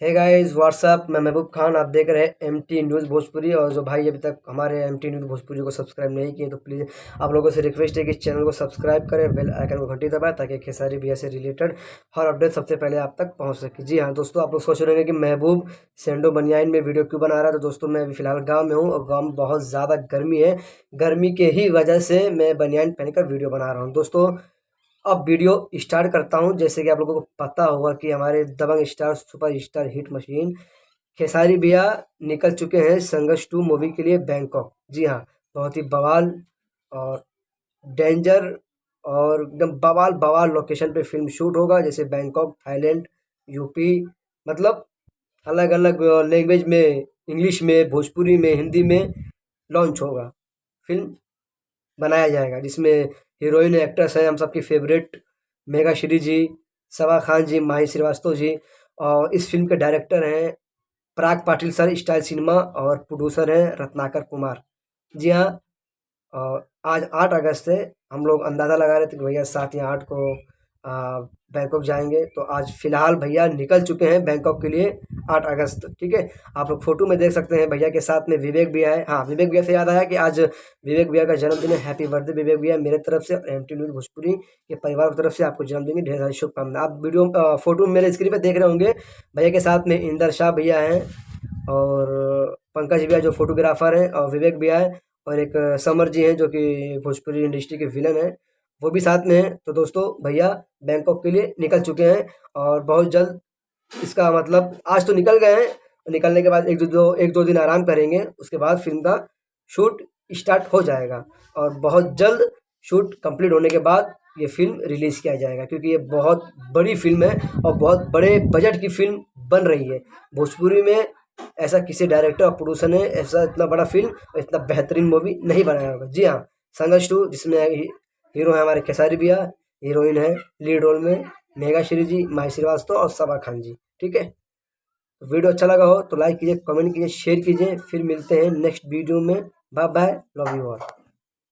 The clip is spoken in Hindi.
हे गाइस व्हाट्सअप, मैं महबूब खान। आप देख रहे हैं एमटी न्यूज़ भोजपुरी। और जो भाई अभी तक हमारे एमटी न्यूज़ भोजपुरी को सब्सक्राइब नहीं किए तो प्लीज़ आप लोगों से रिक्वेस्ट है कि इस चैनल को सब्सक्राइब करें, बेल आइकन को घंटी दबाएं ताकि खेसारी भैया से रिलेटेड हर अपडेट सबसे पहले आप तक पहुंच सके। जी हाँ दोस्तों, आप लोग सोच रहे हैं कि महबूब सेंडो बनियाइन में वीडियो क्यों बना रहा है। तो दोस्तों, मैं अभी फिलहाल गाँव में हूँ और गाँव में बहुत ज़्यादा गर्मी है। गर्मी के ही वजह से मैं बनियाइन पहनकर वीडियो बना रहा हूँ। दोस्तों, अब वीडियो स्टार्ट करता हूं। जैसे कि आप लोगों को पता होगा कि हमारे दबंग star super star hit machine Khesari भैया निकल चुके हैं संघर्ष 2 मूवी के लिए बैंकॉक। जी हाँ, बहुत ही बवाल और डेंजर और एकदम बवाल बवाल लोकेशन पे फिल्म शूट होगा, जैसे बैंकॉक, थाईलैंड, यूपी, मतलब अलग अलग लैंग्वेज में, इंग्लिश में, भोजपुरी में, हिंदी में लॉन्च होगा। फिल्म बनाया जाएगा जिसमें हीरोइन एक्ट्रेस हैं हम सबकी फेवरेट मेघा श्री जी, सबा खान जी, माही श्रीवास्तव जी। और इस फिल्म के डायरेक्टर हैं पराग पाटिल सर, स्टाइल सिनेमा, और प्रोड्यूसर हैं रत्नाकर कुमार। जी हाँ, आज 8 अगस्त है। हम लोग अंदाज़ा लगा रहे थे कि भैया 7 या 8 को बैंकॉक जाएंगे, तो आज फिलहाल भैया निकल चुके हैं बैंकॉक के लिए 8 अगस्त। ठीक है, आप लोग फोटो में देख सकते हैं भैया के साथ में विवेक भैया है। हाँ, विवेक भैया से याद आया कि आज विवेक भैया का जन्मदिन है। हैप्पी बर्थडे विवेक भैया, मेरे तरफ से और एमटी न्यूज़ भोजपुरी के परिवार की तरफ से आपको जन्मदिन की ढेर सारी शुभकामनाएं। आप वीडियो फोटो मेरे स्क्रीन पर देख रहे होंगे। भैया के साथ में इंदर शाह भैया हैं और पंकज भैया जो फोटोग्राफर हैं, और विवेक भैया है, और एक समर जी हैं जो कि भोजपुरी इंडस्ट्री के विलन हैं, वो भी साथ में हैं। तो दोस्तों, भैया बैंकॉक के लिए निकल चुके हैं और बहुत जल्द, इसका मतलब आज तो निकल गए हैं, निकलने के बाद एक दो दिन आराम करेंगे, उसके बाद फिल्म का शूट स्टार्ट हो जाएगा और बहुत जल्द शूट कंप्लीट होने के बाद ये फिल्म रिलीज़ किया जाएगा, क्योंकि ये बहुत बड़ी फिल्म है और बहुत बड़े बजट की फिल्म बन रही है। भोजपुरी में ऐसा किसी डायरेक्टर और प्रोड्यूसर ने ऐसा इतना बड़ा फिल्म और इतना बेहतरीन मूवी नहीं बनाया होगा। जी हाँ, संघर्ष 2, जिसमें हीरो है हमारे खेसारी भैया, हीरोइन है लीड रोल में मेघा श्री जी, माही श्रीवास्तव और सबा खान जी। ठीक है, वीडियो अच्छा लगा हो तो लाइक कीजिए, कमेंट कीजिए, शेयर कीजिए। फिर मिलते हैं नेक्स्ट वीडियो में। Bye bye, love you all.